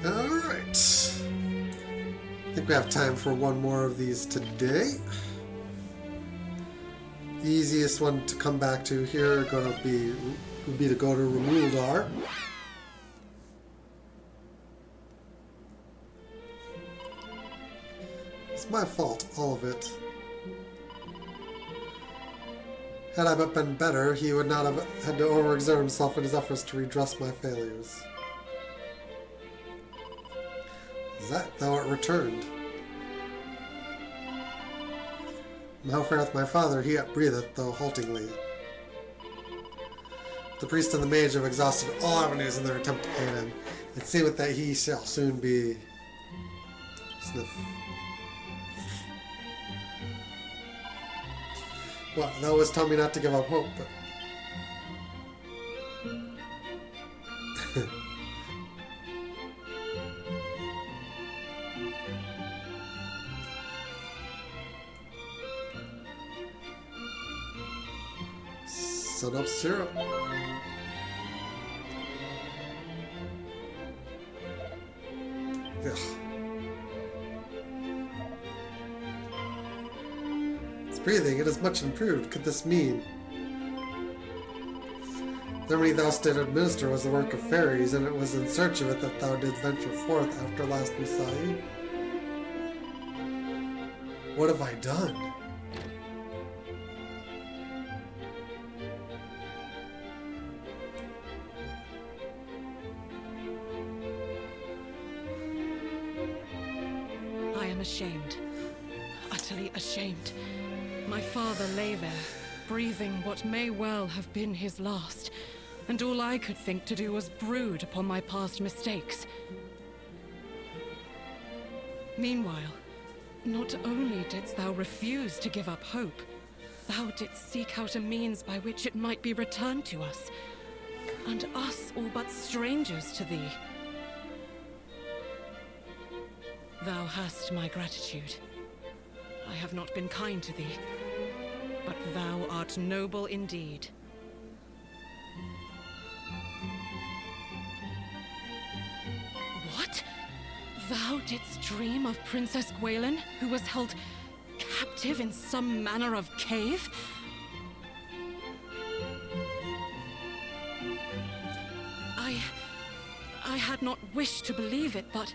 Alright. I think we have time for one more of these today. The easiest one to come back to here would be to go to Remuldar. It's my fault, all of it. Had I but been better, he would not have had to overexert himself in his efforts to redress my failures. Is that thou art returned? How fareth my father? He yet breatheth, though haltingly. The priest and the mage have exhausted all avenues in their attempt to aid him. It seemeth that he shall soon be... Sniff. Well, that was telling me not to give up hope, but... Set up syrup. Ugh. Its breathing, it is much improved. Could this mean? The remedy thou didst administer was the work of fairies, and it was in search of it that thou didst venture forth after last we saw you. What have I done? Ashamed. Utterly ashamed. My father lay there, breathing what may well have been his last, and all I could think to do was brood upon my past mistakes. Meanwhile, not only didst thou refuse to give up hope, thou didst seek out a means by which it might be returned to us, and us all but strangers to thee. Thou hast my gratitude. I have not been kind to thee, but thou art noble indeed. What? Thou didst dream of Princess Gwaelin, who was held captive in some manner of cave? I had not wished to believe it, but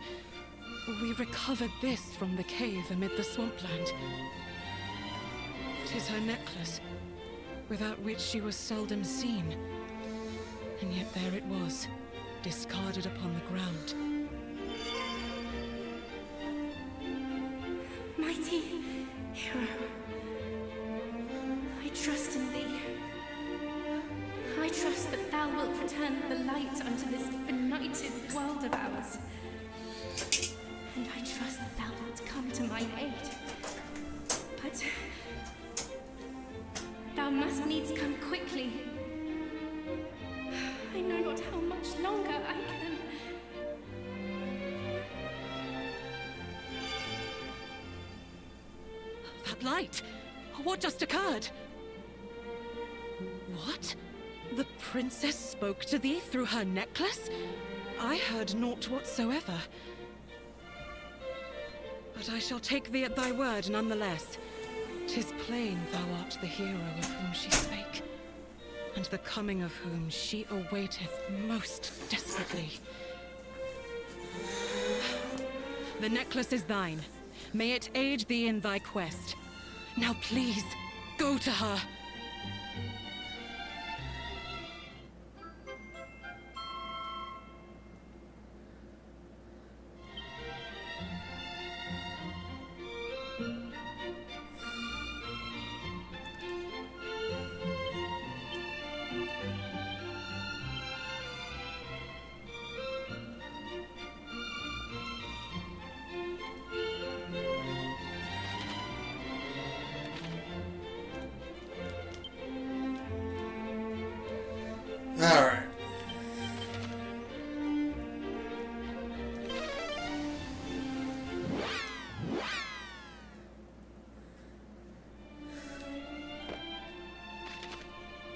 we recovered this from the cave amid the swampland. 'Tis her necklace, without which she was seldom seen. And yet there it was, discarded upon the ground. Mighty hero, I trust in thee. I trust that thou wilt return the light unto this benighted world of ours. And I trust that thou wilt come to my aid. But thou must needs come quickly. I know not how much longer I can. That light! What just occurred? What? The princess spoke to thee through her necklace? I heard naught whatsoever. But I shall take thee at thy word nonetheless. 'Tis plain thou art the hero of whom she spake, and the coming of whom she awaiteth most desperately. The necklace is thine. May it aid thee in thy quest. Now please, go to her. Alright.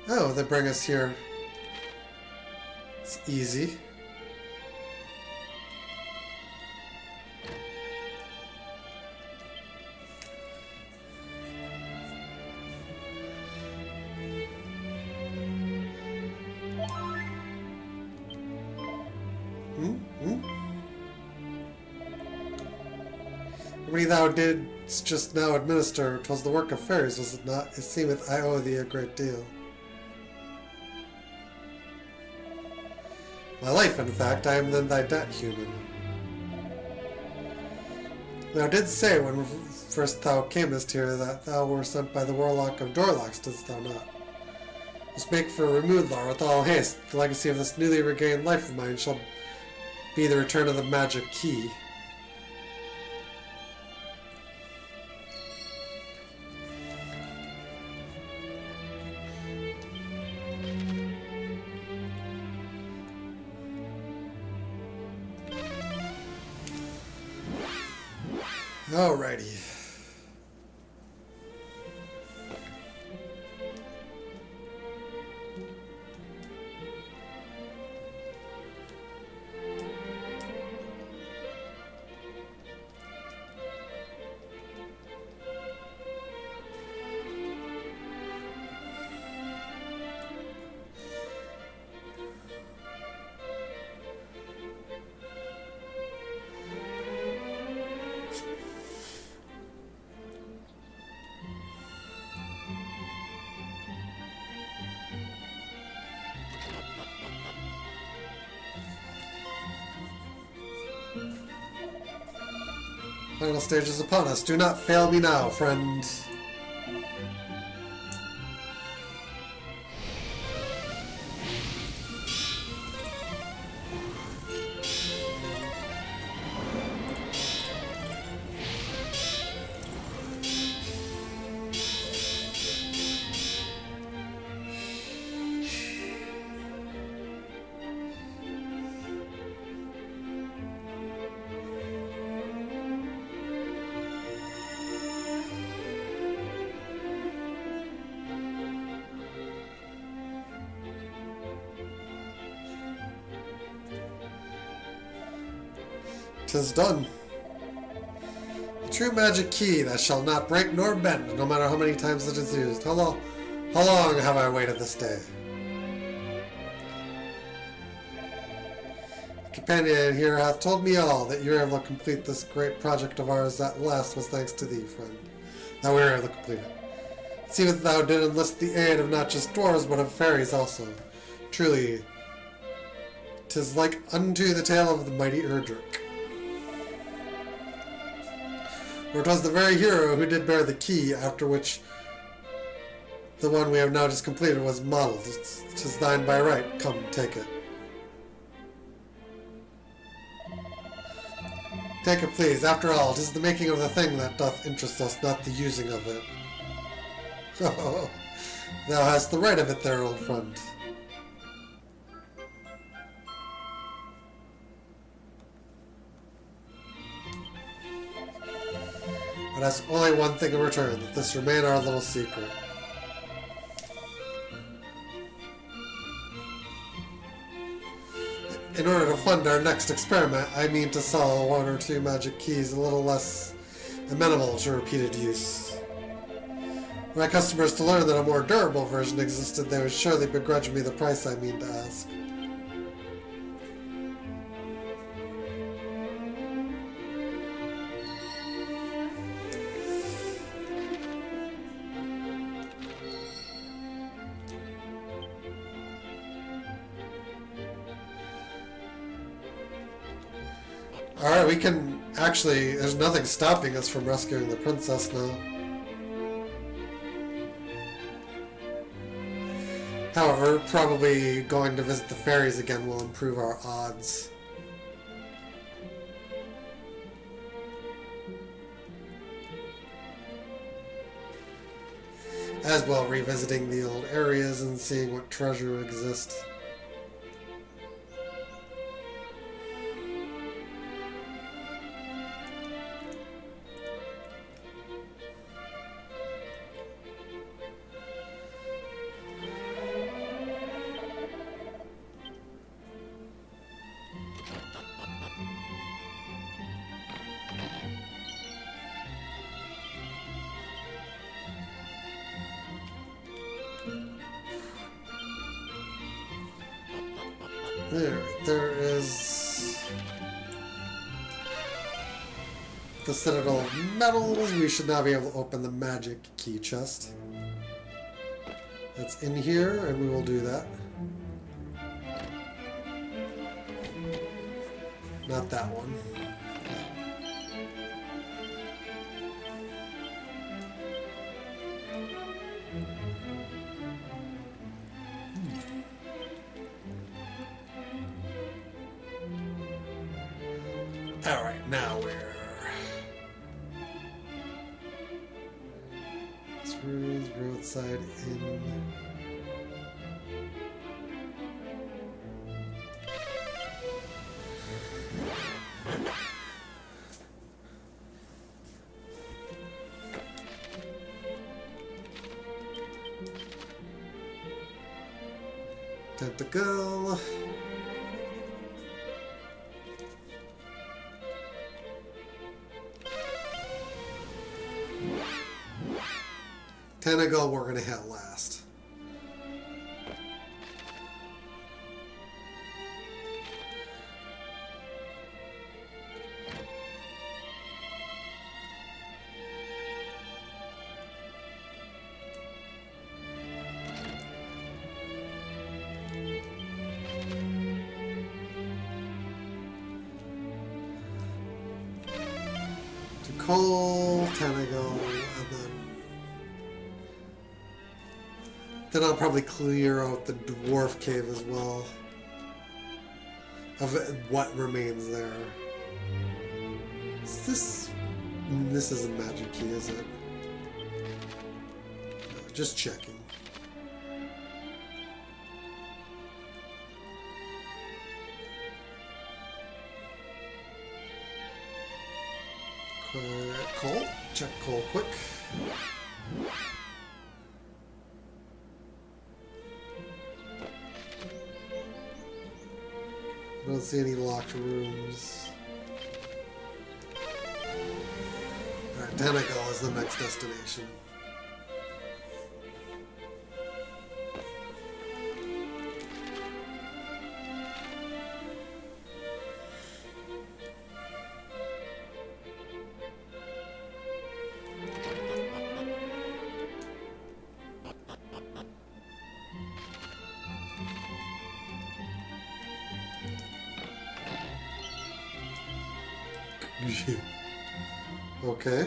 Oh, they bring us here. It's easy. How many thou didst just now administer, 'twas the work of fairies, was it not? It seemeth I owe thee a great deal. My life, in fact, I am then thy debt, human. Thou didst say when first thou camest here that thou were sent by the warlock of Dorlax, didst thou not? Must make for Remudlar with all haste. The legacy of this newly regained life of mine shall be the return of the magic key. Alrighty. Final stage is upon us. Do not fail me now, friend. Tis done. The true magic key that shall not break nor bend, no matter how many times it is used. How long have I waited this day? The companion here hath told me all, that you were able to complete this great project of ours at last was thanks to thee, friend. That we were able to complete it. It seemeth thou did enlist the aid of not just dwarves, but of fairies also. Truly, 'tis like unto the tale of the mighty Erdrick. For it was the very hero who did bear the key, after which the one we have now just completed was modeled. 'Tis thine by right. Come, take it. Take it, please. After all, 'tis the making of the thing that doth interest us, not the using of it. Oh, thou hast the right of it there, old friend. But that's only one thing in return, that this remain our little secret. In order to fund our next experiment, I mean to sell one or two magic keys a little less amenable to repeated use. Were my customers to learn that a more durable version existed, they would surely begrudge me the price I mean to ask. Alright, we can actually, there's nothing stopping us from rescuing the princess now. However, probably going to visit the fairies again will improve our odds. As well, revisiting the old areas and seeing what treasure exists. There is this. The Citadel of Metals. We should now be able to open the magic key chest. That's in here, and we will do that. Not that one. Alright, now we're... Screws, roadside inn. Tentacle. Tentacle we're gonna hit last. Coal, Tentacle, and then I'll probably clear out the dwarf cave as well. Of what remains there. Is this? This isn't magic key, is it? No, just checking. Coal. Check coal quick. I don't see any locked rooms. Alright, Tentacle is the next destination. Okay.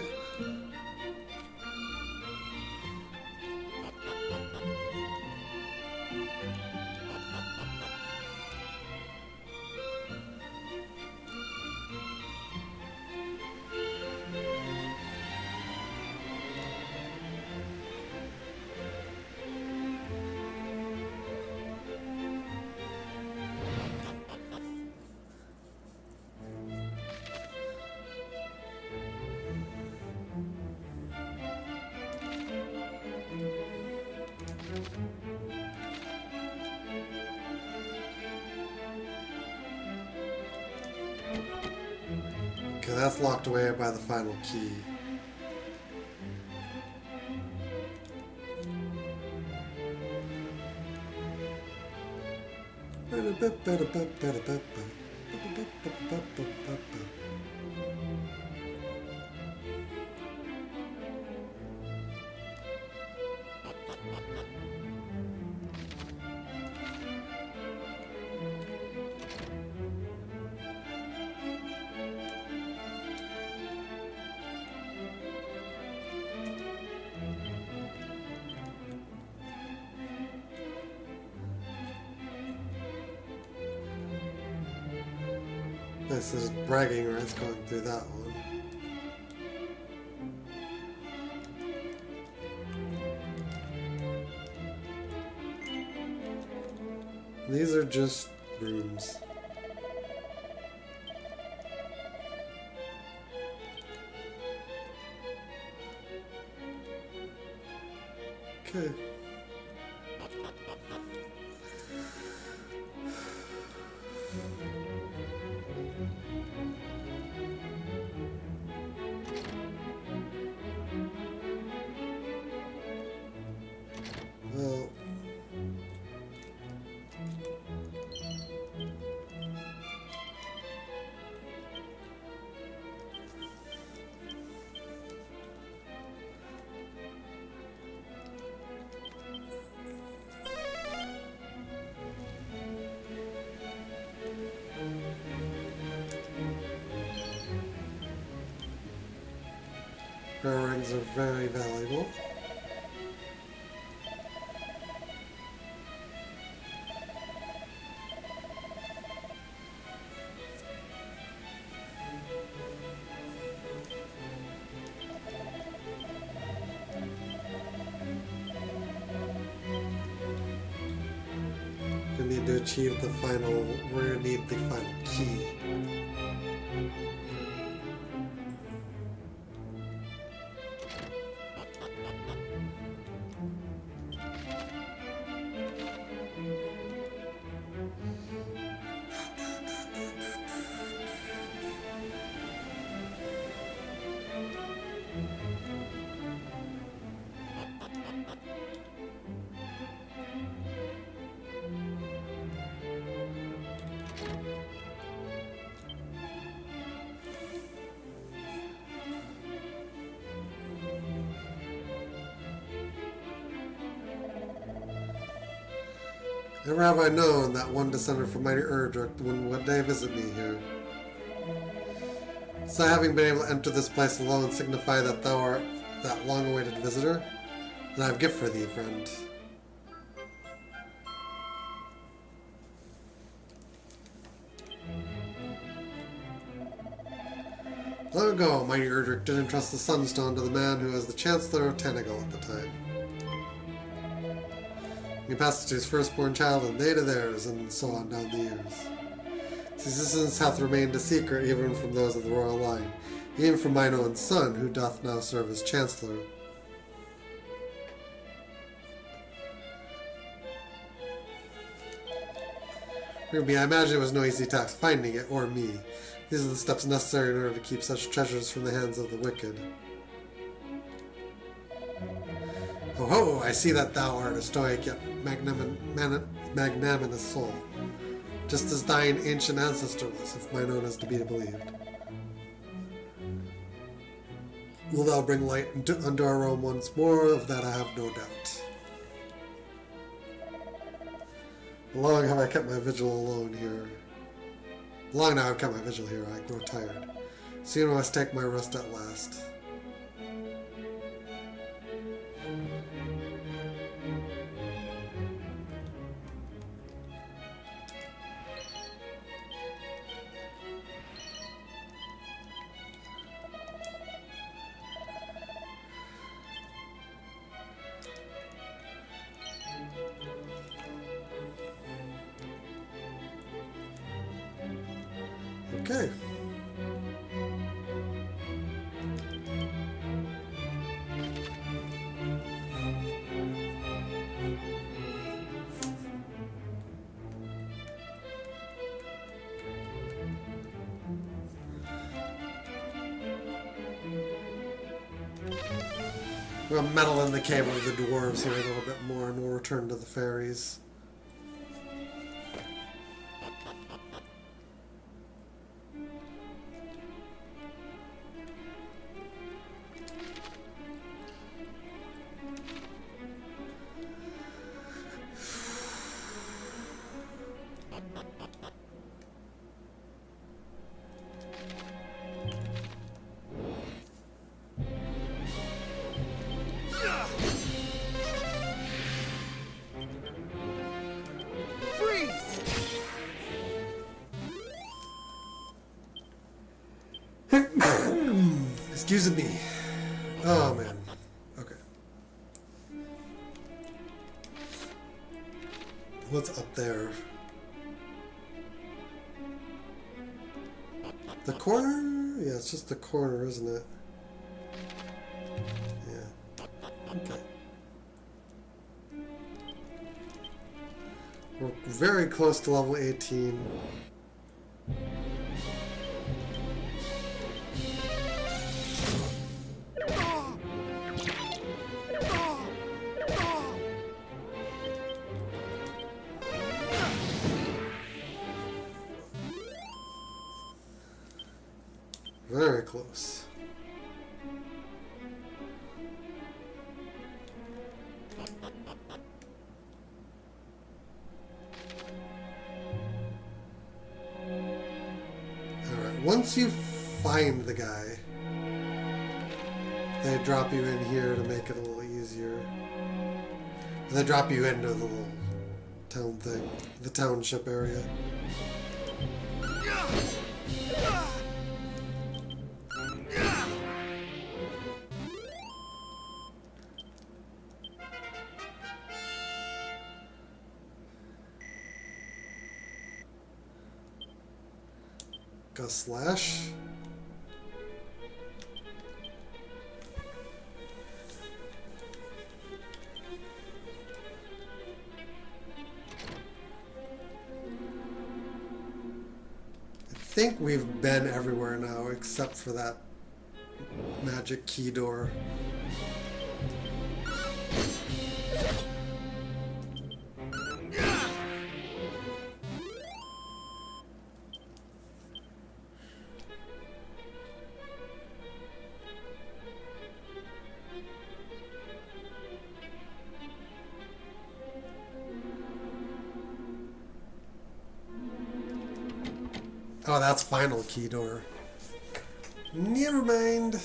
Okay, that's locked away by the final key. This is bragging rights going through that one. These are just rooms. Okay. Well, Her rings are very valuable. We need to achieve the final. We're gonna need the final key. Never have I known that one descendant from mighty Erdrick would one day visit me here. So having been able to enter this place alone signify that thou art that long-awaited visitor? Then I have a gift for thee, friend. Long ago, mighty Erdrick did entrust the Sunstone to the man who was the Chancellor of Tanagal at the time. He passed it to his firstborn child, and they to theirs, and so on down the years. His existence hath remained a secret even from those of the royal line, even from mine own son, who doth now serve as Chancellor. Ruby, I imagine it was no easy task finding it, or me. These are the steps necessary in order to keep such treasures from the hands of the wicked. Oh ho! I see that thou art a stoic yet magnanimous soul, just as thine ancient ancestor was, if mine own is to be believed. Will thou bring light unto our realm once more? Of that I have no doubt. Long have I kept my vigil alone here. Long now I've kept my vigil here, I grow tired. Soon I must take my rest at last. Okay. We'll meddle in the cave of the dwarves here a little bit more, and we'll return to the fairies. Excuse me. Oh man. Okay. What's up there? The corner? Yeah, it's just the corner, isn't it? Yeah. Okay. We're very close to level 18. Very close. Alright, once you find the guy, They drop you in here to make it a little easier. And they drop you into the little town thing, the township area. Go slash. I think we've been everywhere now except for that magic key door. Oh, that's final key door. Never mind.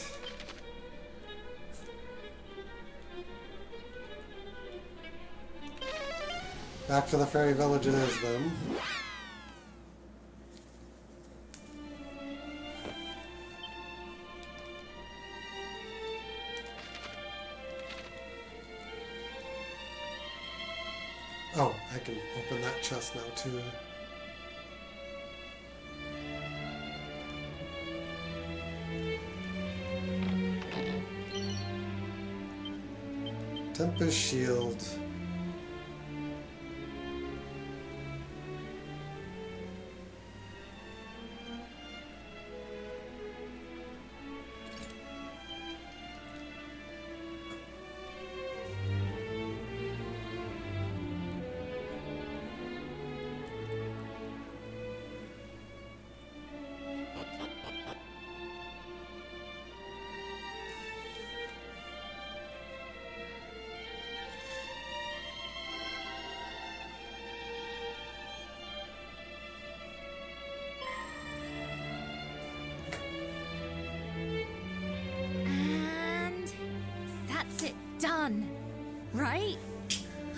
Back to the fairy village it is then. Oh, I can open that chest now too. Tempest Shield. Done, right?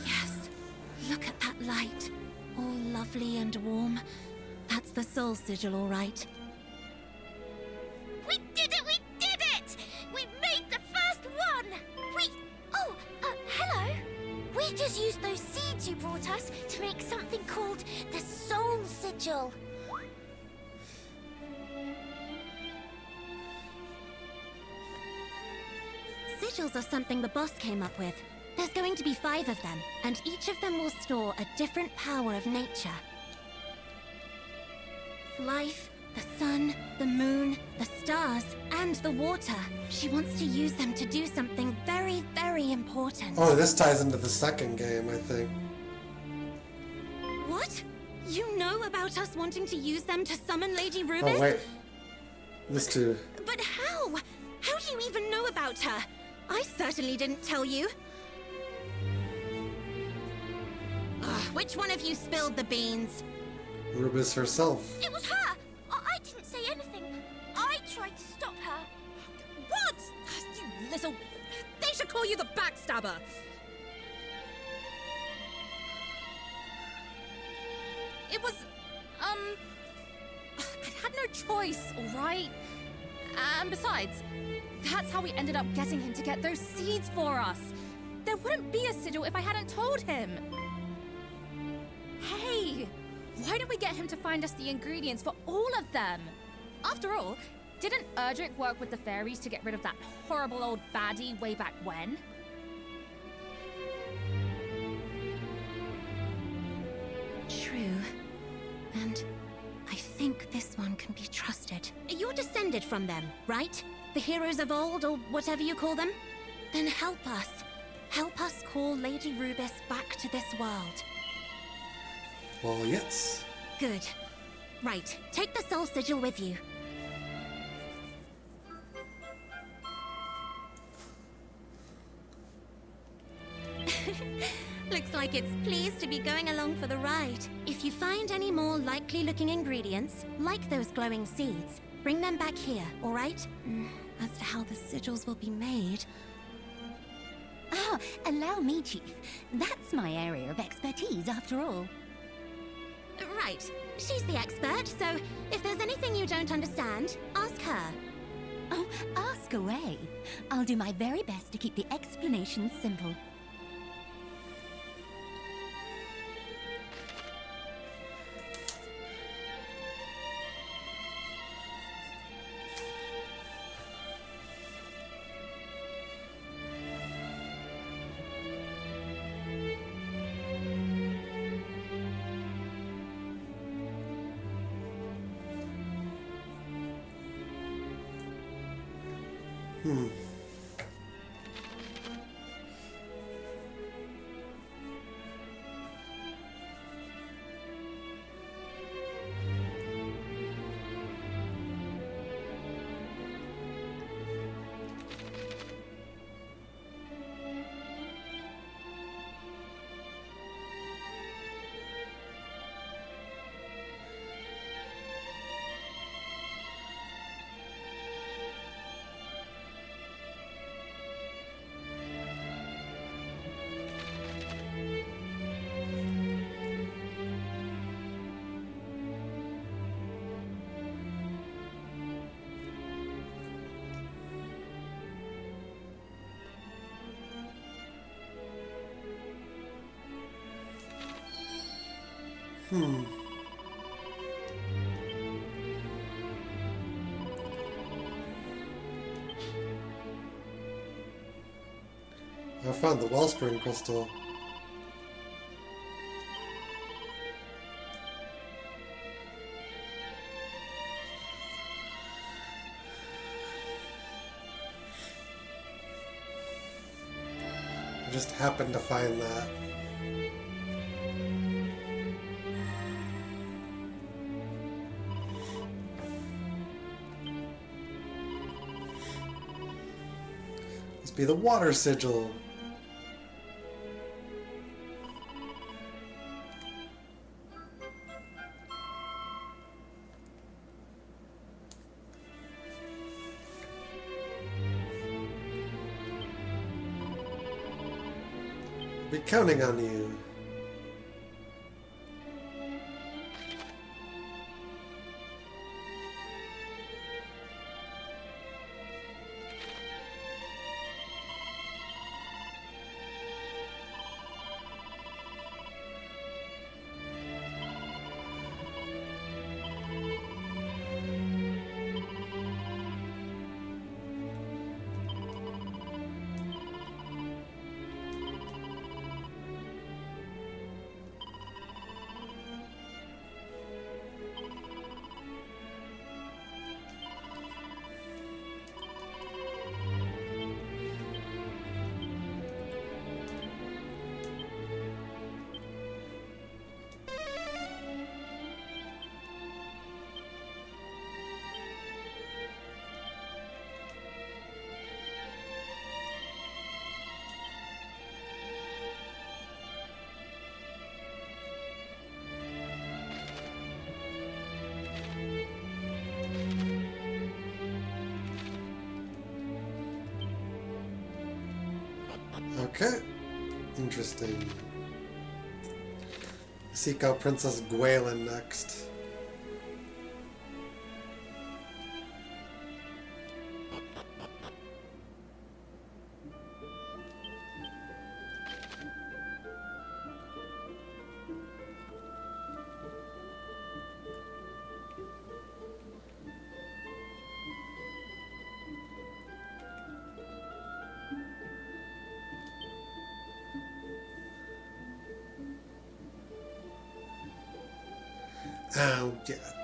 Yes. Look at that light. All lovely and warm. That's the soul sigil, all right. We did it! We did it! We made the first one! Hello! We just used those seeds you brought us to make something called the soul sigil. Sigils are something the boss came up with. There's going to be 5 of them, and each of them will store a different power of nature. Life, the sun, the moon, the stars, and the water. She wants to use them to do something very, very important. Oh, this ties into the second game, I think. What? You know about us wanting to use them to summon Lady Rubis? Oh, wait. This too. But how? How do you even know about her? I certainly didn't tell you. Which one of you spilled the beans? Rubis herself. It was her! I didn't say anything. I tried to stop her. What? You little... They should call you the backstabber. It was... I had no choice, all right? And besides, that's how we ended up getting him to get those seeds for us. There wouldn't be a sigil if I hadn't told him. Hey, why don't we get him to find us the ingredients for all of them? After all, didn't Erdrick work with the fairies to get rid of that horrible old baddie way back when? True. And I think this one can be trusted. You're descended from them, right? The heroes of old, or whatever you call them? Then help us. Help us call Lady Rubis back to this world. Well, yes. Good. Right, take the soul sigil with you. Looks like it's pleased to be going along for the ride. If you find any more likely-looking ingredients, like those glowing seeds, Bring them back here, all right? As to how the sigils will be made... Ah, allow me, Chief. That's my area of expertise, after all. Right. She's the expert, so if there's anything you don't understand, ask her. Oh, ask away. I'll do my very best to keep the explanations simple. I found the wellspring crystal. I just happened to find that. Must be the water sigil. Be counting on you. Okay. Interesting. Seek out Princess Gwaelin next.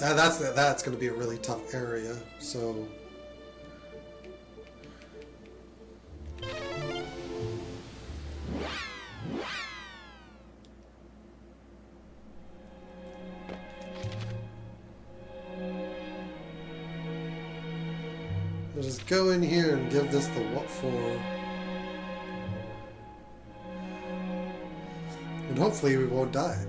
Yeah, that's going to be a really tough area. So, we'll just go in here and give this the what for, and hopefully we won't die.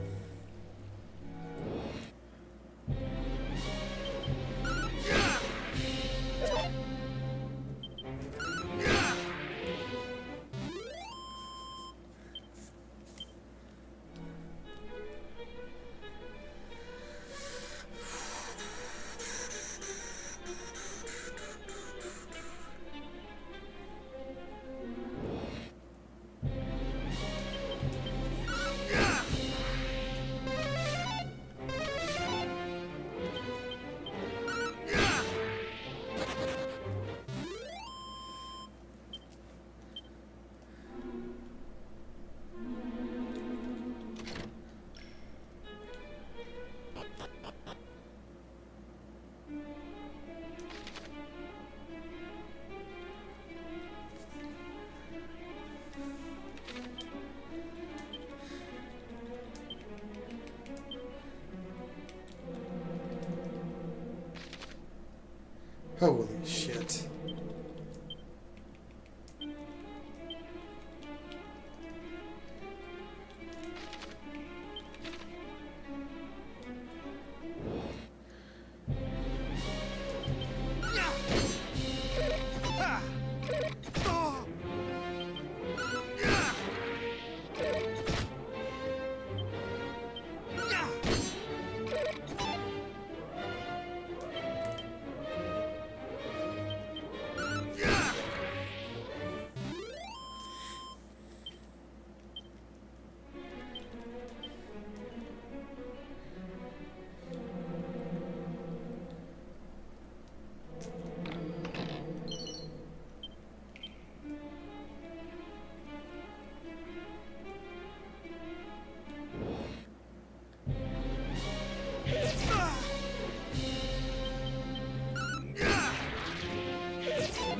Holy shit.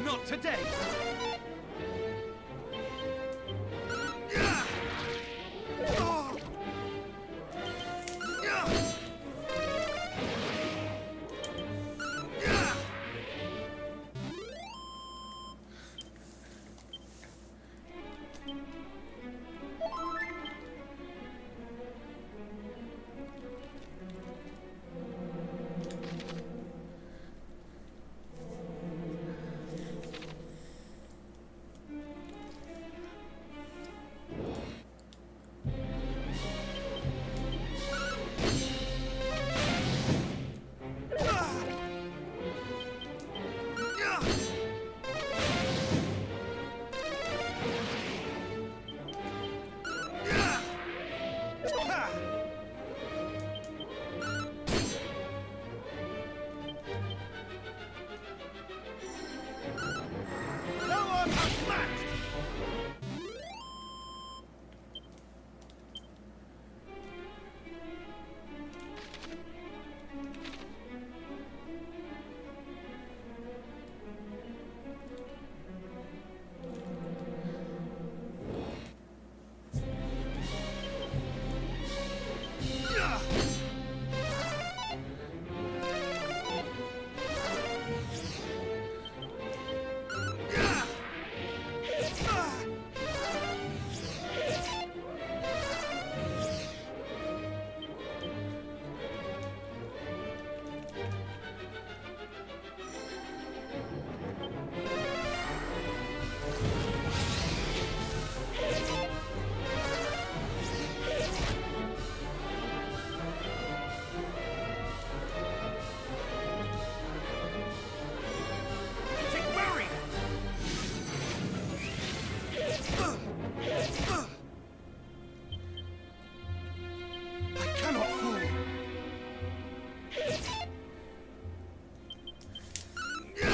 Not today!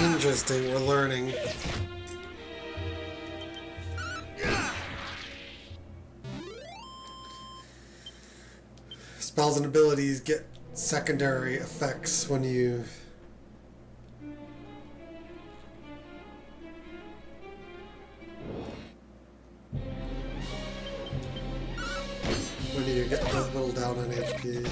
Interesting, we're learning. Spells and abilities get secondary effects when you get a little down on HP.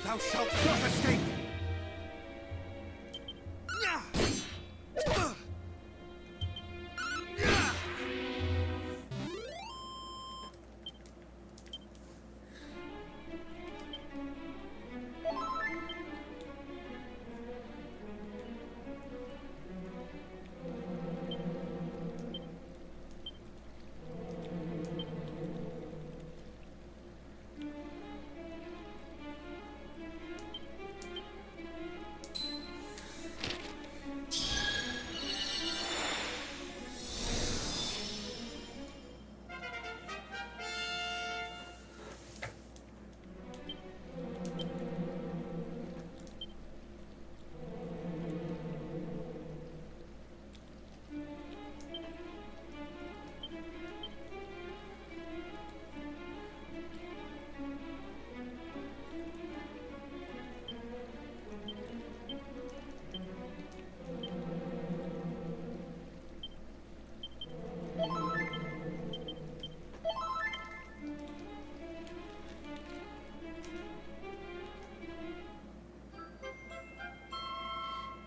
Thou shalt not escape!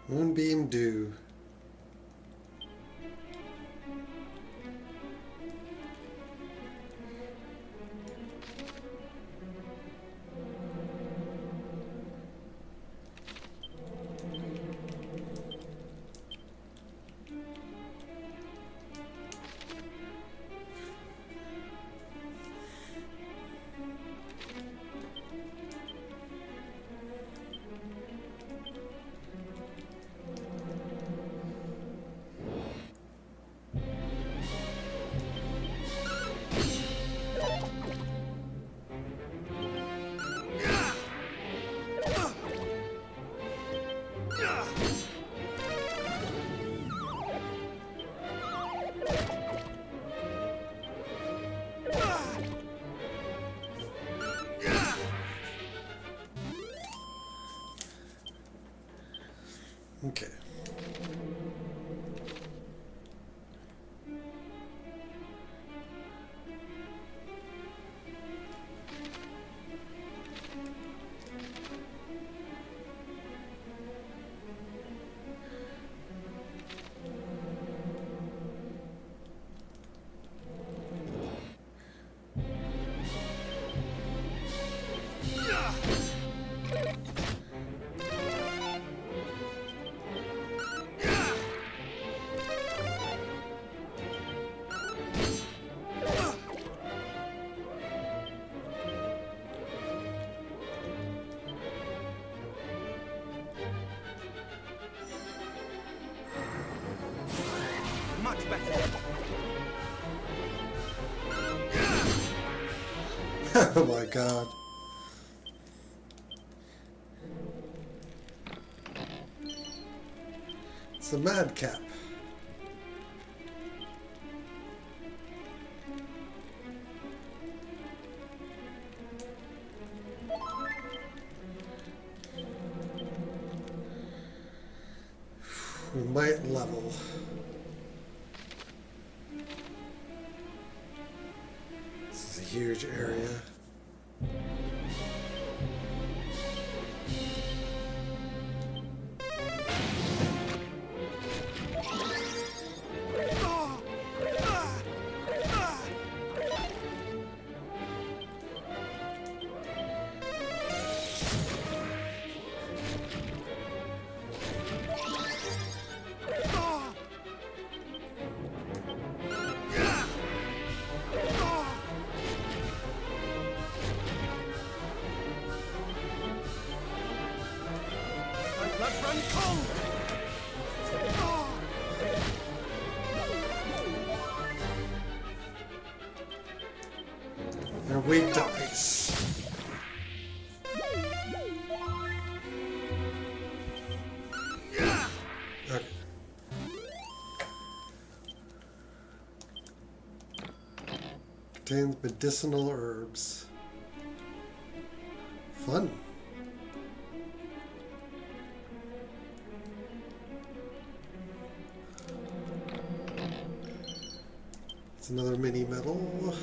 Moonbeam Dew. Okay. Much better. Oh my god. It's a madcap. We might level. This is a huge area. My blood runs cold! They're weak to ice. Okay. Contains medicinal herbs. Fun. It's another mini medal.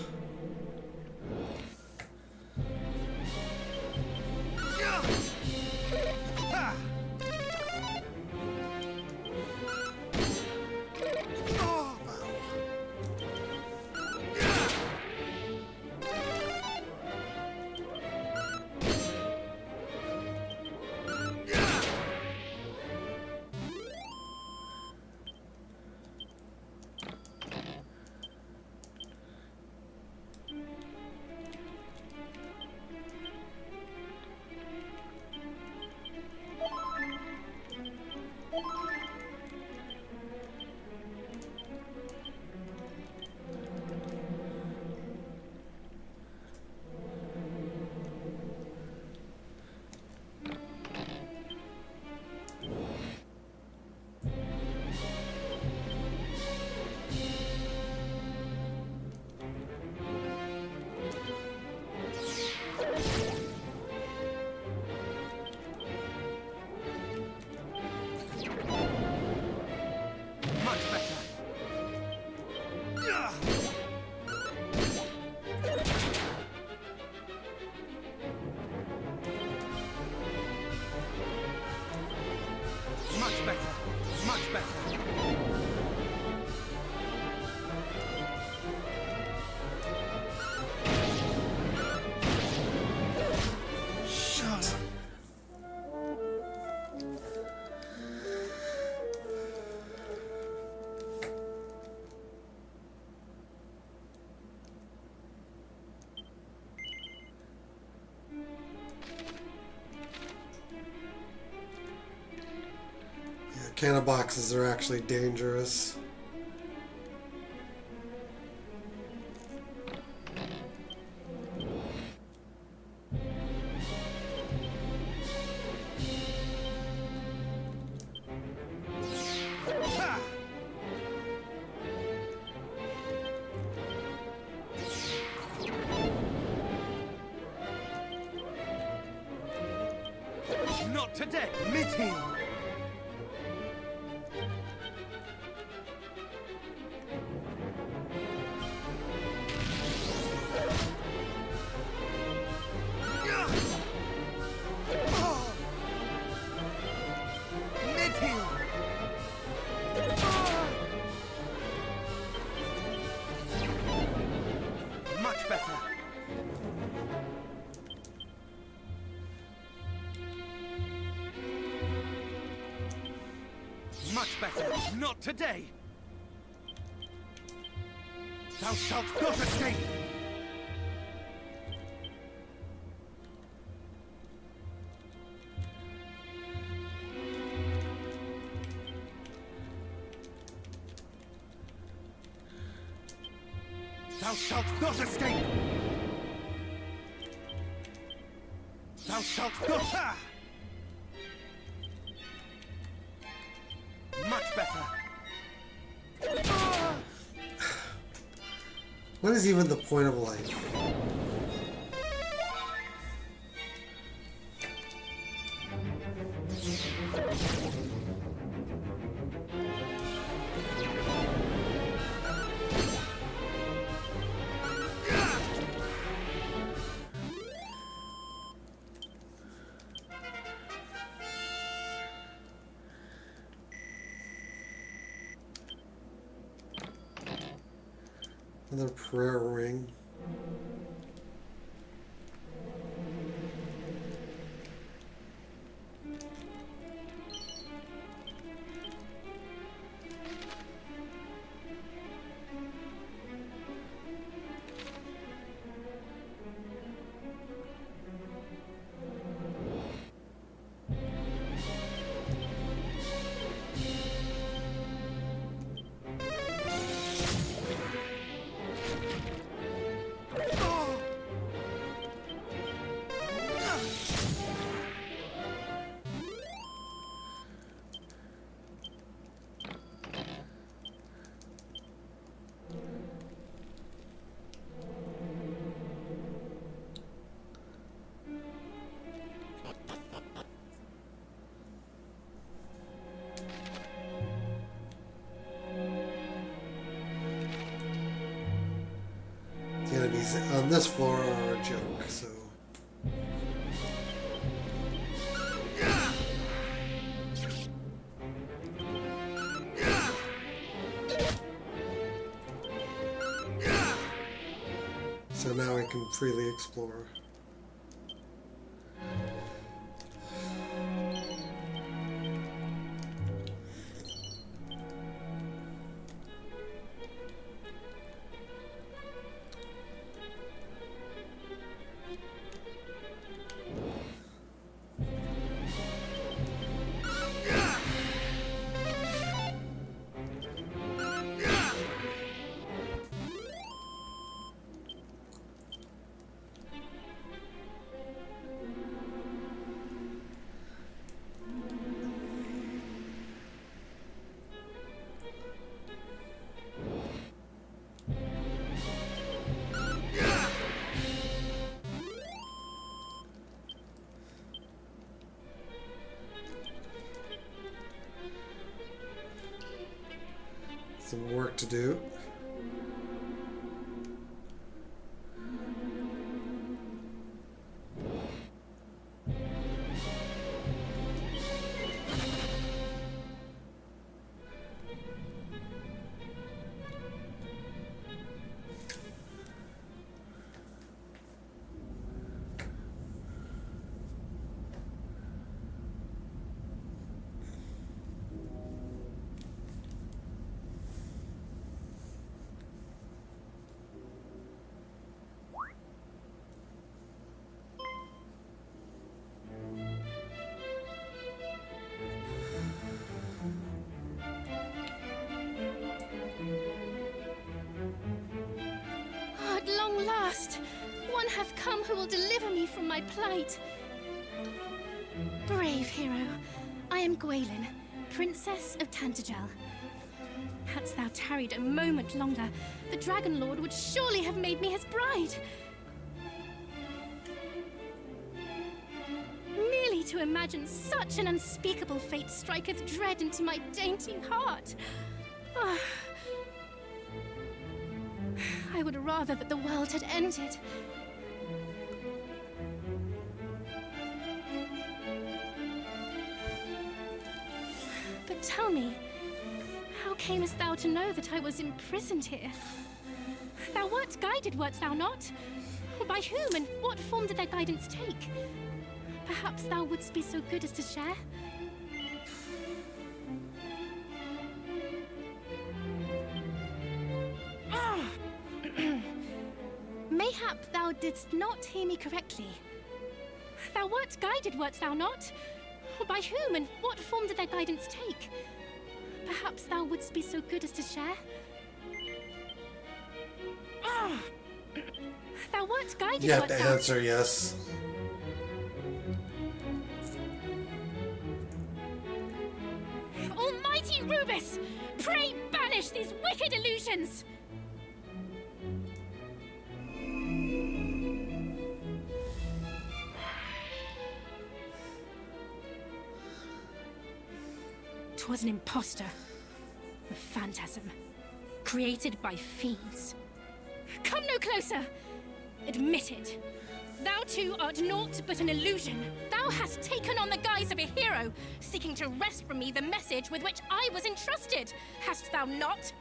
Canna boxes are actually dangerous. Not today! Mid-heal! Mid-heal! Much better! Much better! Not today! Thou shalt not escape! Thou shalt not escape! Thou shalt not... Ah! Much better! What is even the point of life? Another prayer ring. The enemies on this floor are a joke, so... So now we can freely explore. Some work to do. will deliver me from my plight. Brave hero, I am Gwaelin, Princess of Tantagel. Hadst thou tarried a moment longer, the Dragon Lord would surely have made me his bride. Merely to imagine such an unspeakable fate striketh dread into my dainty heart. Ah. I would rather that the world had ended. But tell me, how camest thou to know that I was imprisoned here? Thou wert guided, wert thou not? By whom and what form did their guidance take? Perhaps thou wouldst be so good as to share? Mayhap thou didst not hear me correctly. Thou wert guided, wert thou not? By whom and what form did their guidance take? Perhaps thou wouldst be so good as to share? Thou wert guided, You have wert to thou... answer yes. Almighty Rubus! Pray banish these wicked illusions! 'Twas an impostor. A phantasm. Created by fiends. Come no closer! Admit it. Thou too art naught but an illusion. Thou hast taken on the guise of a hero, seeking to wrest from me the message with which I was entrusted. Hast thou not?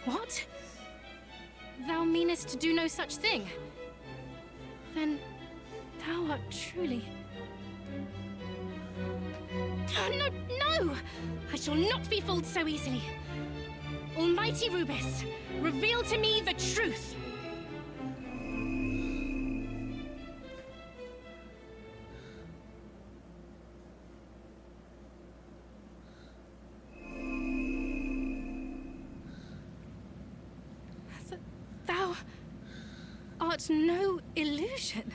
What? Thou meanest to do no such thing? Then thou art truly... Oh, no, no! I shall not be fooled so easily. Almighty Rubus, reveal to me the truth. Thou art no illusion.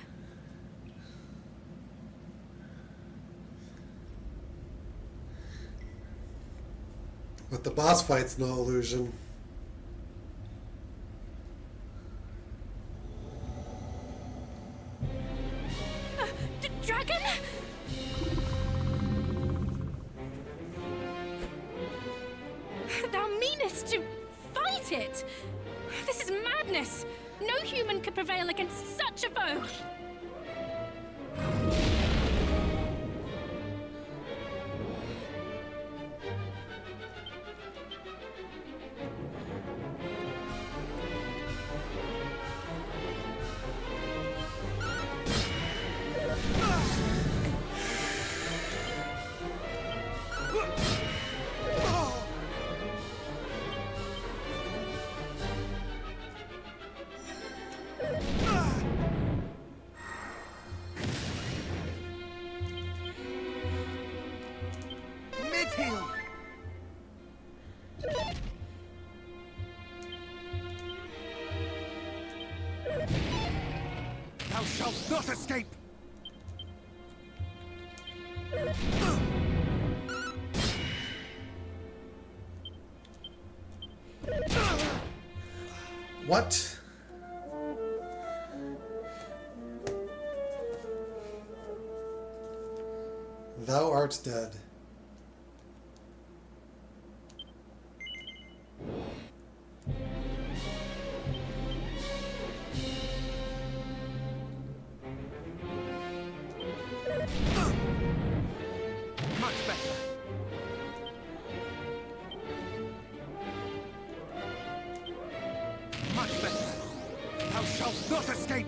But the boss fight's no illusion. Dragon? Thou meanest to fight it? This is madness. No human could prevail against such a foe. Mid-heal! Thou shalt not escape! What? Thou art dead. Much better. Much better. Thou shalt not escape!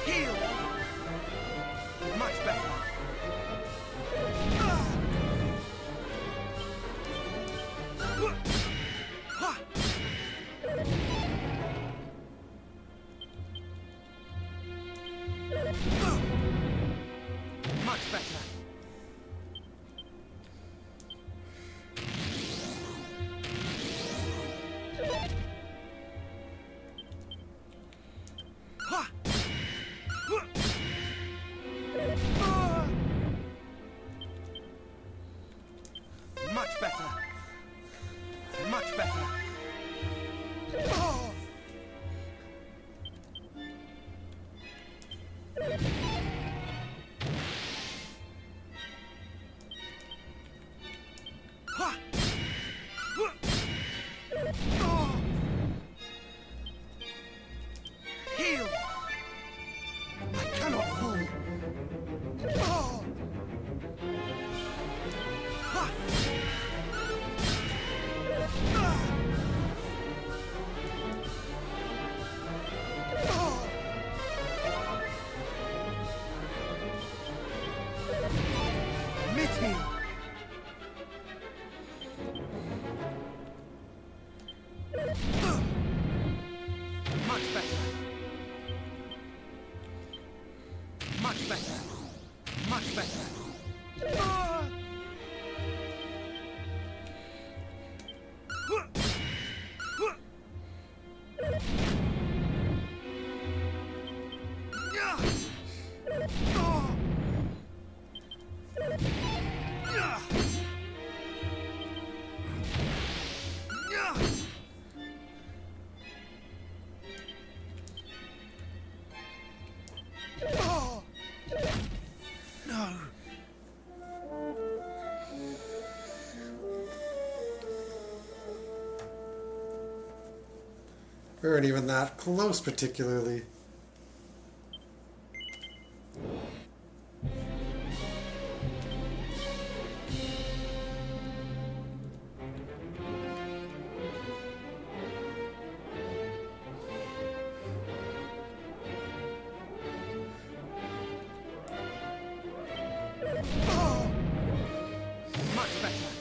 Heal! Much better. better. Much better. Much better. Ah! No. We weren't even that close, particularly. Much better.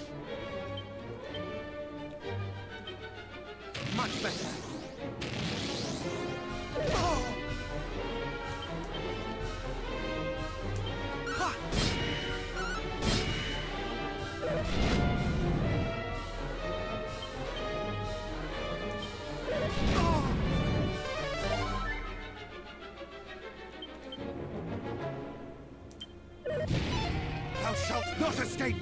Much better. Ha! Thou shalt not escape!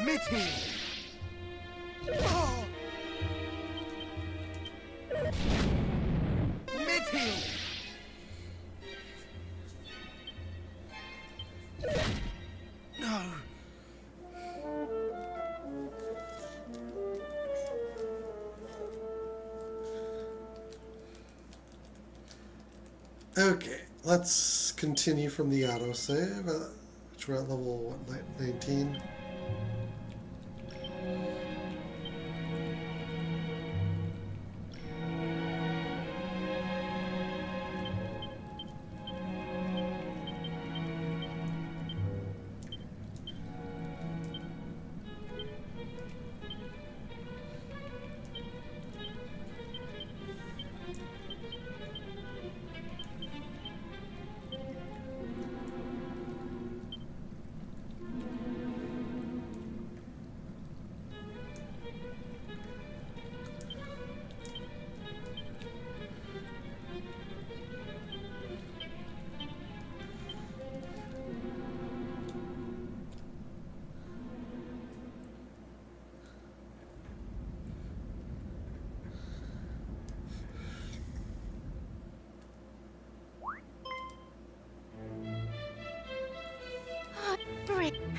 Mid-heel! Mid-heel! No. Okay, let's continue from the autosave, which we're at level, what, 19?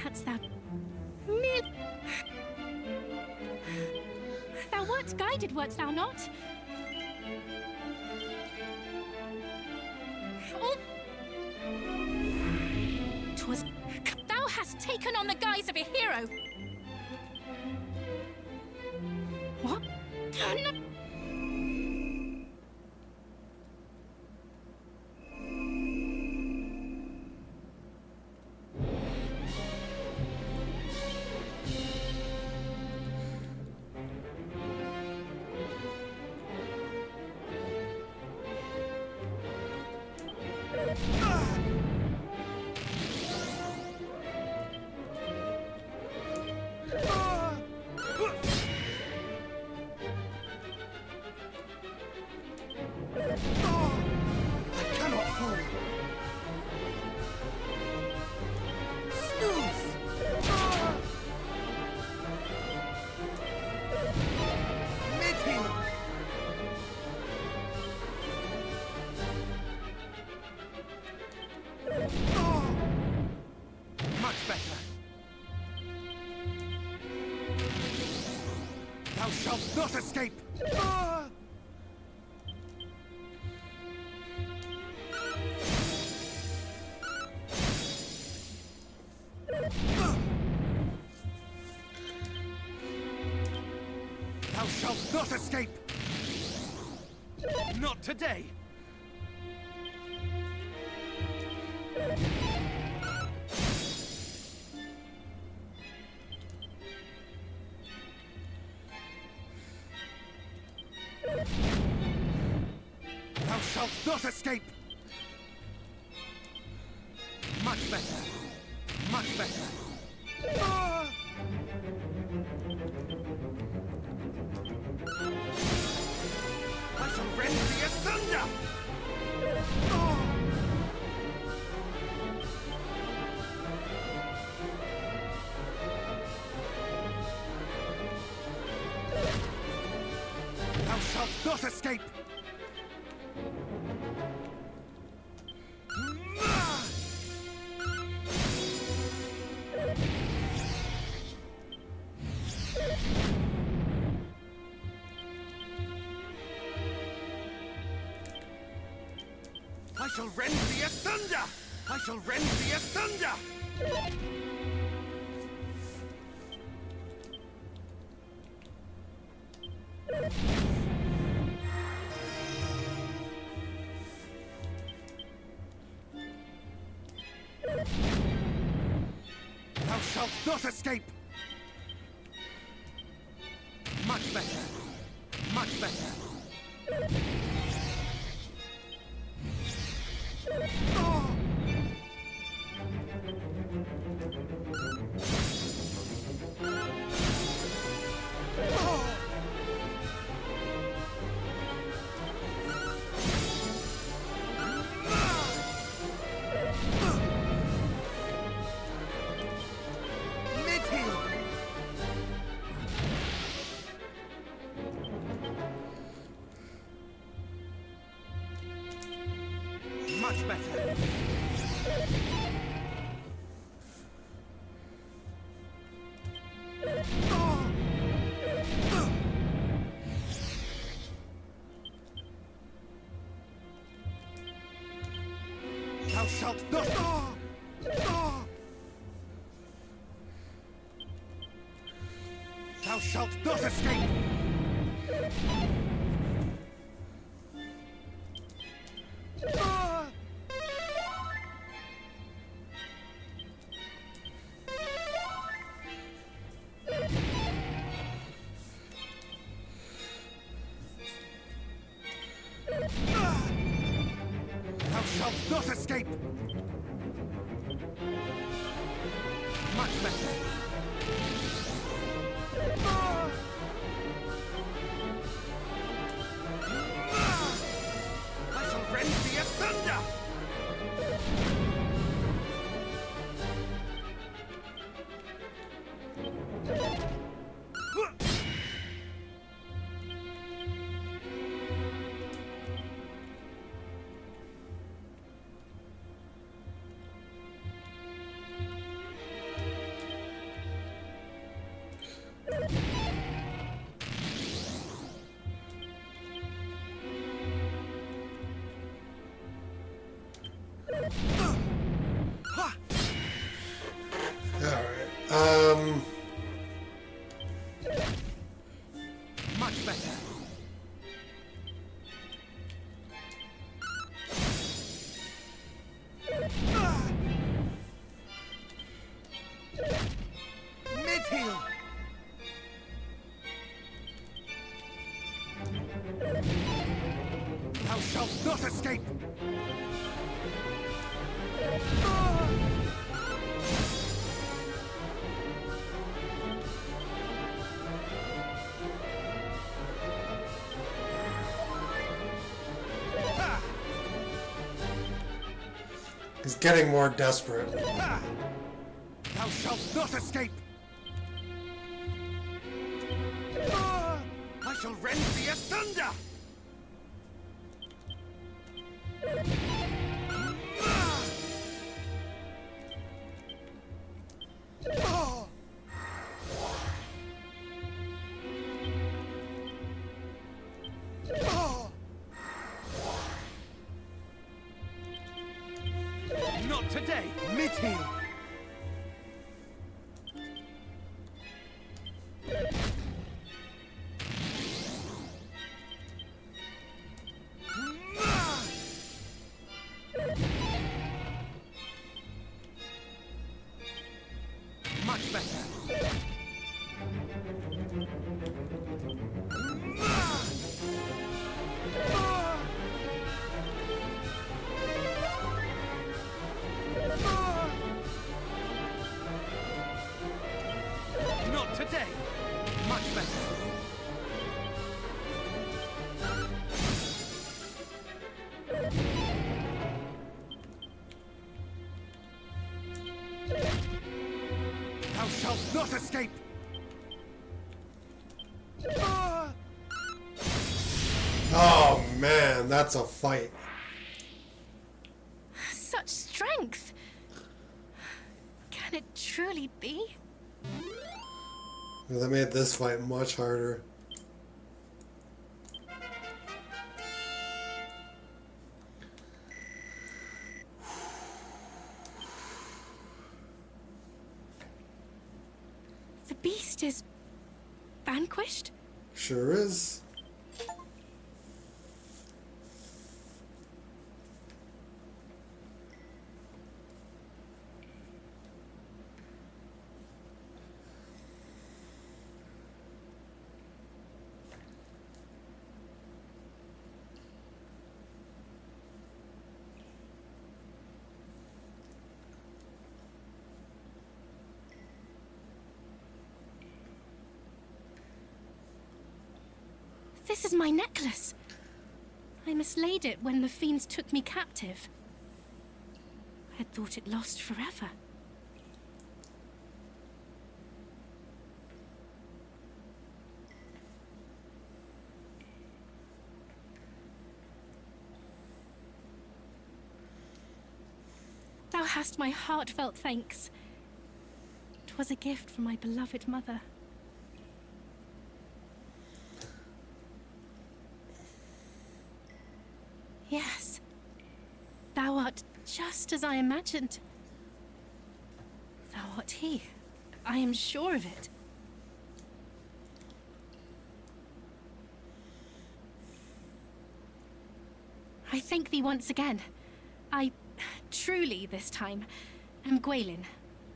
Hadst thou merely... Thou wert guided, wert thou not? Oh! 'Twas... Thou hast taken on the guise of a hero! What? No. I cannot fall. Snooze! Mid-heel! Much better. Thou shalt not escape! Thou shalt not escape! Not today! Thou shalt not escape! Much better! Much better! Ah! I shall rend thee asunder! Ah! Thou shalt not escape! I shall rend thee asunder! I shall rend thee asunder! Thou shalt not escape! Much better! Much better! Oh! Oh! Mid-heal! Much better! Oh! Thou shalt not... Oh! Oh! Thou shalt not escape! Ah! Ah! Thou shalt not escape! Much better! Ah! Ah! I shall rend thee asunder! Alright, Much better! Ah! Mid-heal! Thou shalt not escape! Ah! Ah! he's getting more desperate. Ah! Thou shalt not escape! Ah! I shall rend thee asunder! Ah! Oh! Oh! Not today! Mid-heal! not escape! Ah! Oh man, that's a fight. Such strength! Can it truly be? They made this fight much harder. The beast is vanquished? Sure is. This is my necklace. I mislaid it when the fiends took me captive. I had thought it lost forever. Thou hast my heartfelt thanks. 'Twas a gift from my beloved mother. Yes, thou art just as I imagined. Thou art he. I am sure of it. I thank thee once again. I, truly this time, am Gwaelin,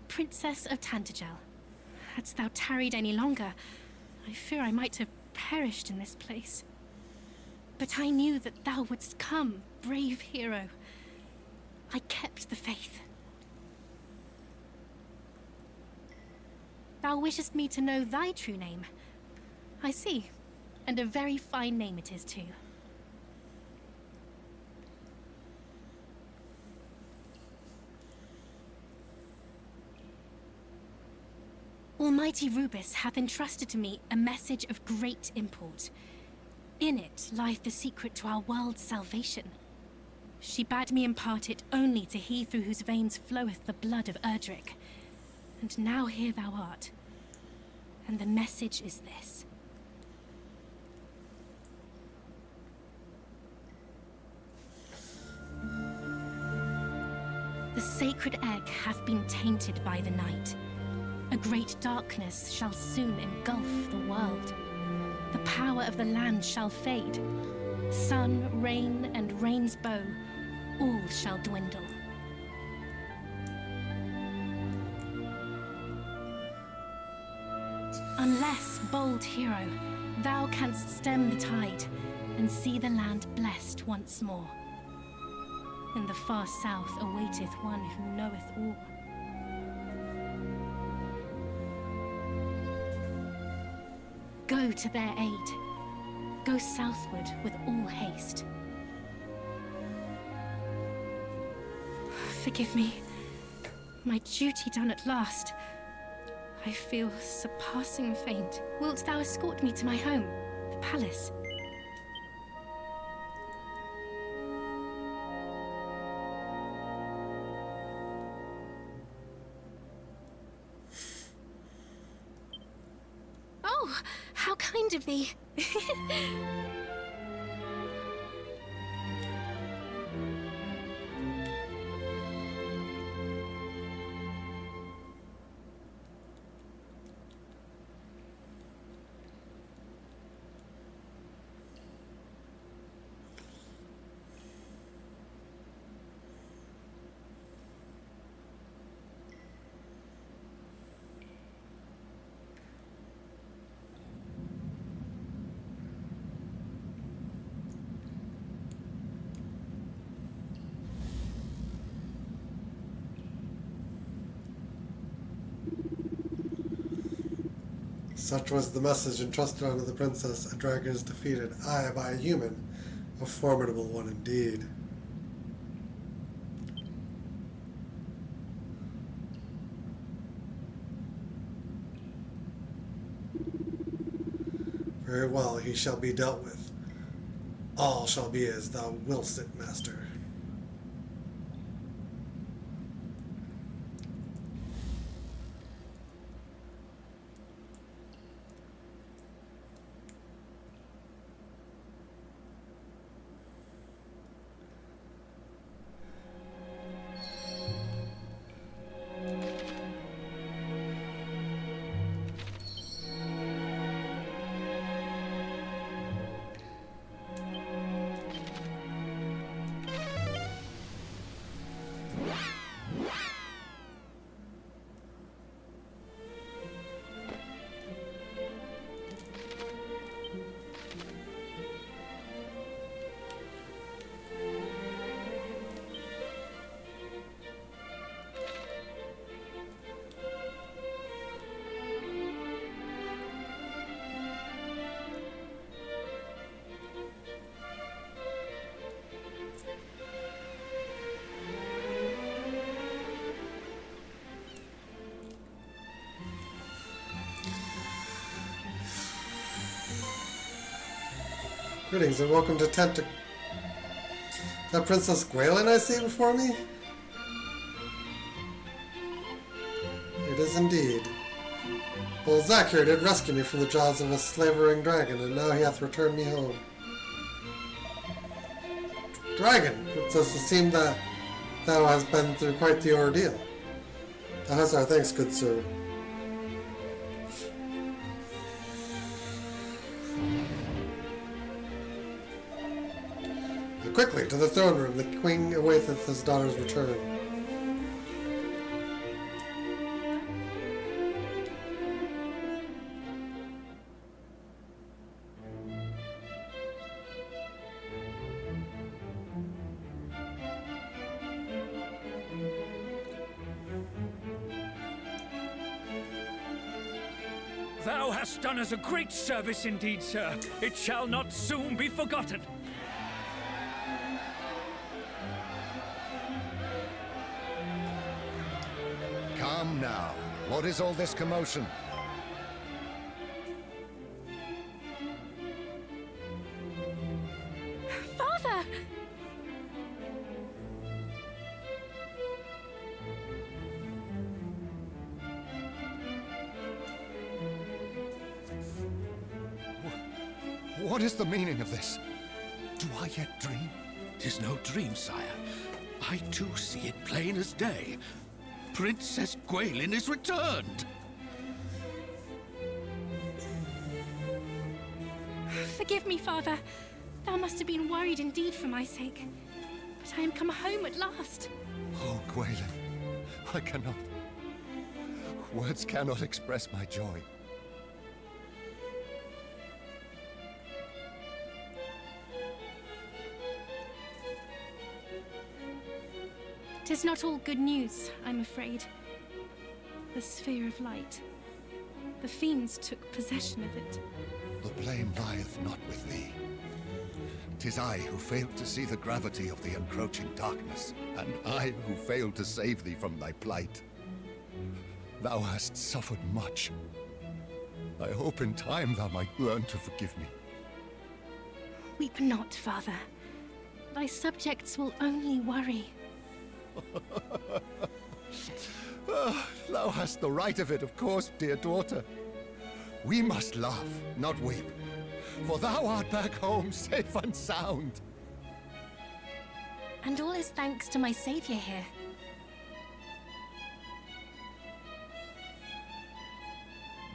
Princess of Tantagel. Hadst thou tarried any longer, I fear I might have perished in this place. But I knew that thou wouldst come, brave hero. I kept the faith. Thou wishest me to know thy true name. I see, and a very fine name it is too. Almighty Rubus hath entrusted to me a message of great import. In it lieth the secret to our world's salvation. She bade me impart it only to he through whose veins floweth the blood of Erdrick. And now here thou art. And the message is this. The sacred egg hath been tainted by the night. A great darkness shall soon engulf the world. The power of the land shall fade. Sun, rain, and rain's bow, all shall dwindle. Unless, bold hero, thou canst stem the tide and see the land blessed once more. In the far south awaiteth one who knoweth all. Go to their aid. Go southward with all haste. Forgive me. My duty done at last. I feel surpassing faint. Wilt thou escort me to my home, the palace? Oh, how kind of thee. Such was the message entrusted unto the princess. A dragon is defeated, aye, by a human, a formidable one indeed. Very well, he shall be dealt with. All shall be as thou willst it, master. Greetings and welcome to Is that Princess Gwaelin I see before me? It is indeed. Well, Zack here did rescue me from the jaws of a slavering dragon, and now he hath returned me home. Dragon! It says to seem that thou hast been through quite the ordeal. Thou hast our thanks, good sir. Quickly, to the throne room. The king awaiteth his daughter's return. Thou hast done us a great service indeed, sir. It shall not soon be forgotten. Come now. What is all this commotion? Father! What is the meaning of this? Do I yet dream? 'Tis no dream, sire. I too see it plain as day. Princess Gwaelin is returned! Forgive me, Father. Thou must have been worried indeed for my sake. But I am come home at last. Oh, Gwaelin, I cannot. Words cannot express my joy. Tis not all good news, I'm afraid. The sphere of light. The fiends took possession of it. The blame lieth not with thee. 'Tis I who failed to see the gravity of the encroaching darkness, and I who failed to save thee from thy plight. Thou hast suffered much. I hope in time thou might learn to forgive me. Weep not, Father. Thy subjects will only worry. Thou hast the right of it, of course, dear daughter. We must laugh, not weep, for thou art back home safe and sound. And all is thanks to my savior here.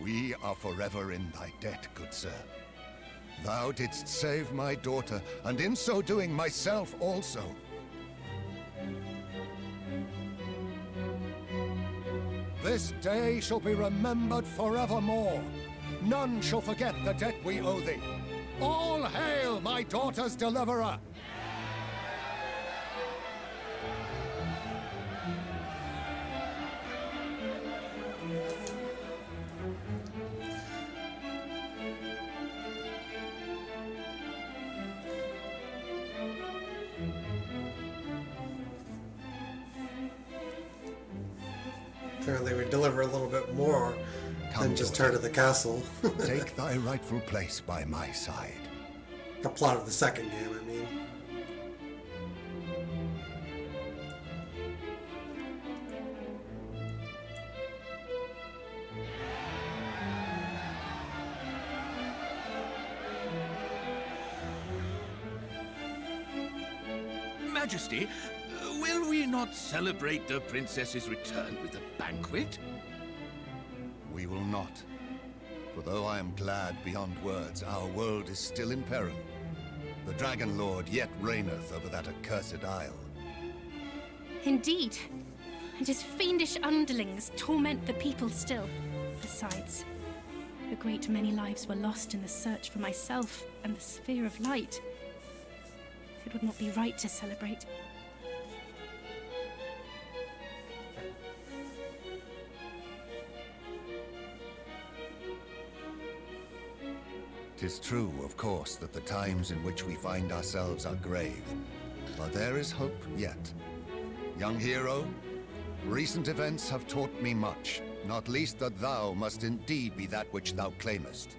We are forever in thy debt, good sir. Thou didst save my daughter, and in so doing myself also. This day shall be remembered forevermore. None shall forget the debt we owe thee. All hail my daughter's deliverer! Apparently we deliver a little bit more come And just to turn to the castle. take thy rightful place by my side. The plot of the second game, I mean. Majesty, will we not celebrate the princess's return with a banquet? We will not. For though I am glad beyond words, our world is still in peril. The Dragon Lord yet reigneth over that accursed isle. Indeed. And his fiendish underlings torment the people still. Besides, a great many lives were lost in the search for myself and the sphere of light. It would not be right to celebrate. 'Tis true, of course, that the times in which we find ourselves are grave. But there is hope yet. Young hero, recent events have taught me much, not least that thou must indeed be that which thou claimest.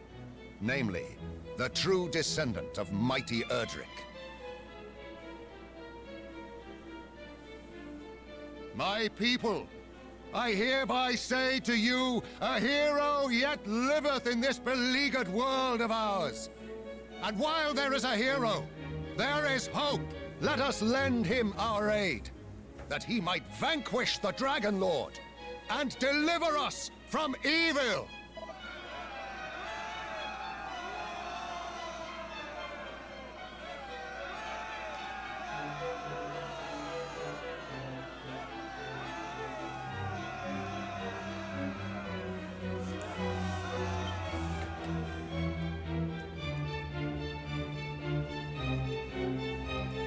Namely, the true descendant of mighty Erdrick. My people, I hereby say to you, a hero yet liveth in this beleaguered world of ours. And while there is a hero, there is hope. Let us lend him our aid, that he might vanquish the Dragon Lord and deliver us from evil.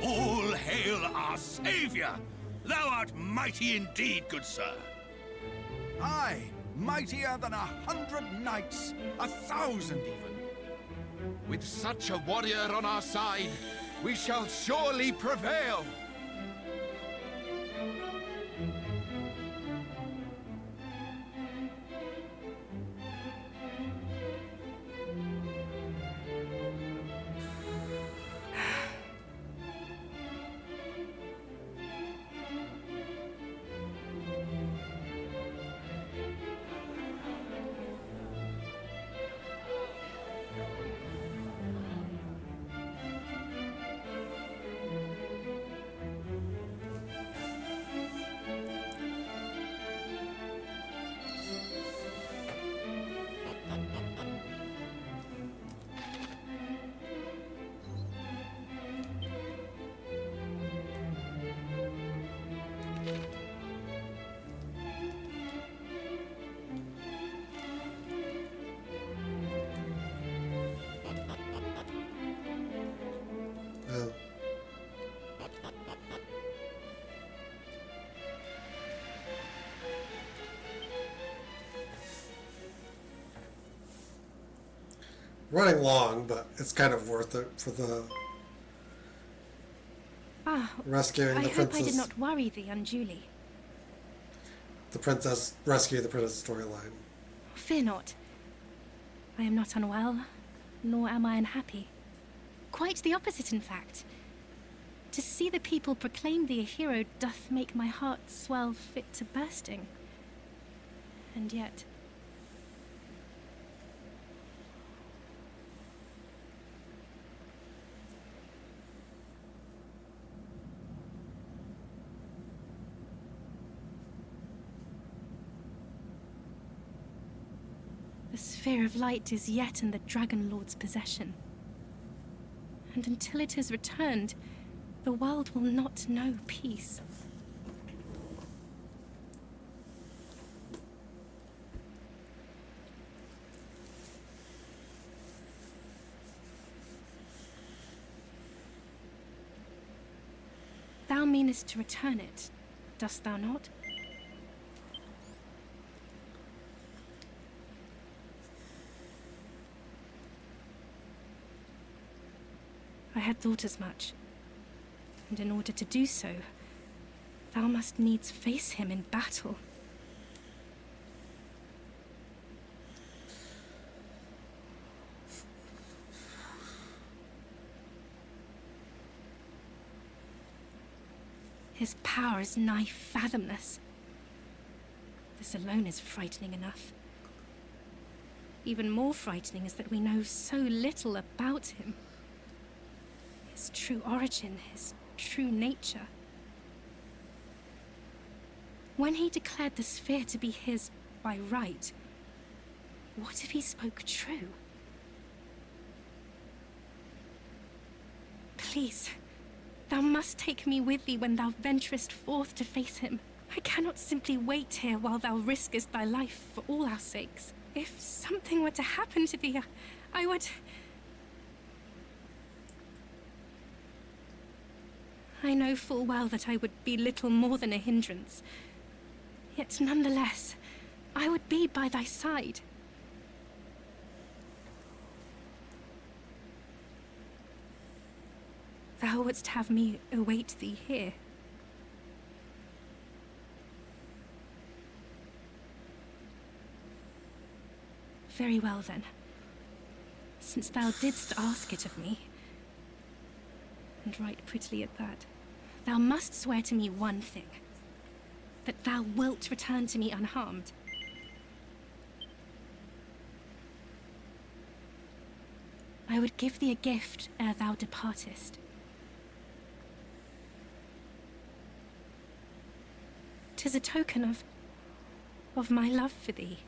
All hail our savior! Thou art mighty indeed, good sir. Aye, mightier than 100 knights, 1,000 even. With such a warrior on our side, we shall surely prevail. Oh. Running long, but it's kind of worth it for the rescuing I the hope princess. I did not worry thee unduly. The princess rescue the princess storyline. Fear not. I am not unwell, nor am I unhappy. Quite the opposite, in fact. To see the people proclaim thee a hero doth make my heart swell fit to bursting. And yet... the sphere of light is yet in the Dragon Lord's possession. And until it is returned, the world will not know peace. Thou meanest to return it, dost thou not? I had thought as much. And in order to do so, thou must needs face him in battle. His power is nigh fathomless. This alone is frightening enough. Even more frightening is that we know so little about him. His true origin, his true nature. When he declared the sphere to be his by right, what if he spoke true? Please, thou must take me with thee when thou venturest forth to face him. I cannot simply wait here while thou riskest thy life for all our sakes. If something were to happen to thee, I would... I know full well that I would be little more than a hindrance. Yet nonetheless, I would be by thy side. Thou wouldst have me await thee here. Very well then. Since thou didst ask it of me, and right prettily at that, thou must swear to me one thing. That thou wilt return to me unharmed. I would give thee a gift ere thou departest. 'Tis a token of my love for thee.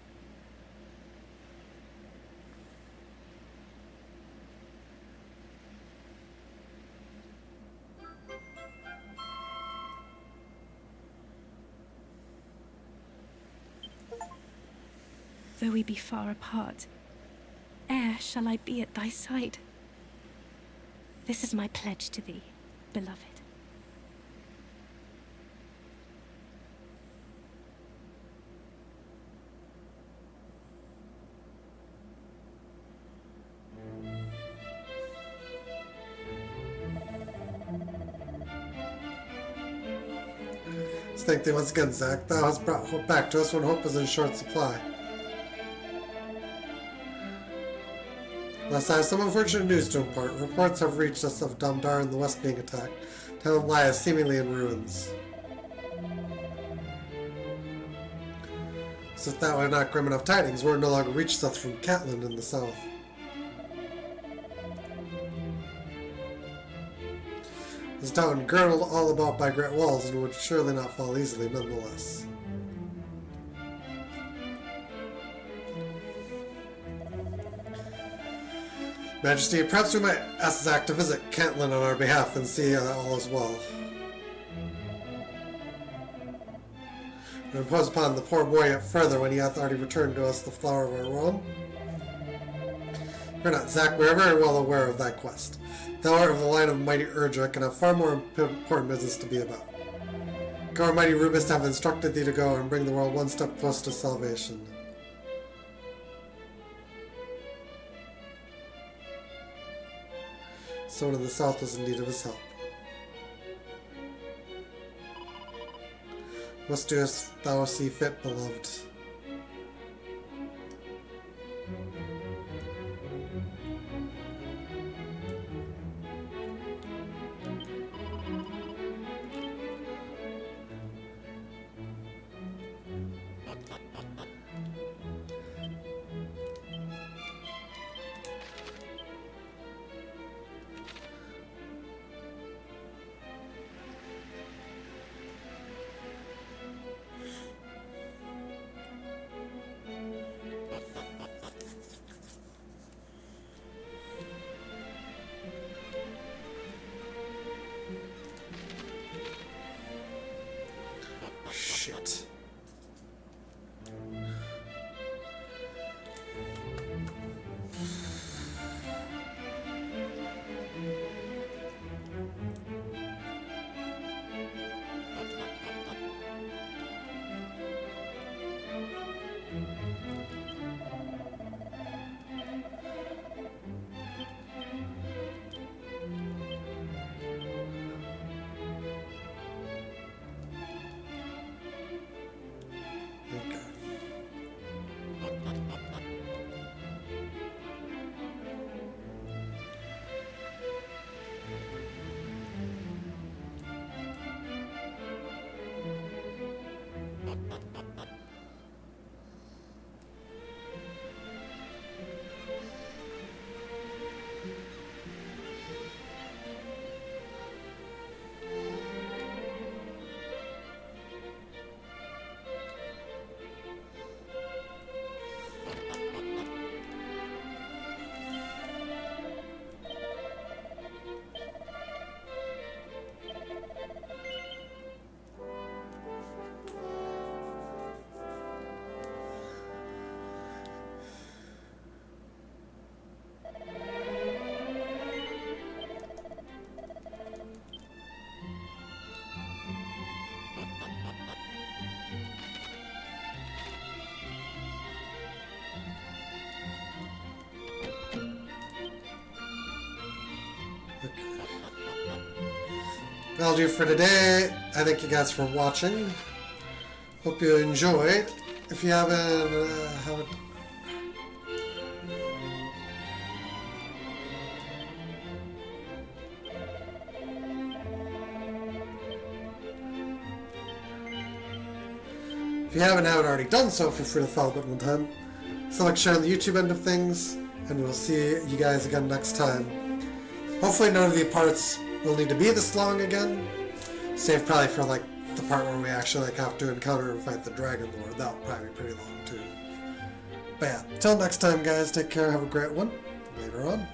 Though we be far apart, e'er shall I be at thy side. This is my pledge to thee, beloved. Thank thee once again, Zack. Thou hast brought hope back to us when hope was in short supply. Last I have some unfortunate news to impart. Reports have reached us of Damdar in the west being attacked. Town lies seemingly in ruins. So if that were not grim enough tidings, word no longer reaches us from Gwaelin in the south. This town, girdled all about by great walls, and would surely not fall easily nonetheless. Majesty, perhaps we might ask Zack to visit Gwaelin on our behalf and see that all is well. And impose upon the poor boy yet further when he hath already returned to us the flower of our realm. Fear not, Zack, we are very well aware of thy quest. Thou art of the line of mighty Erdrick, and have far more important business to be about. Our mighty Rubus have instructed thee to go and bring the world one step closer to salvation. Someone in the south was in need of his help. Must do as thou see fit, beloved. That'll do for today. I thank you guys for watching. Hope you enjoyed. If you haven't, if you haven't already done so, feel free to follow up one time. Select share on the YouTube end of things, and we'll see you guys again next time. Hopefully none of the parts will need to be this long again. Save probably for like the part where we actually like have to encounter and fight the Dragon Lord. That'll probably be pretty long too. But yeah, till next time guys, take care, have a great one. Later on.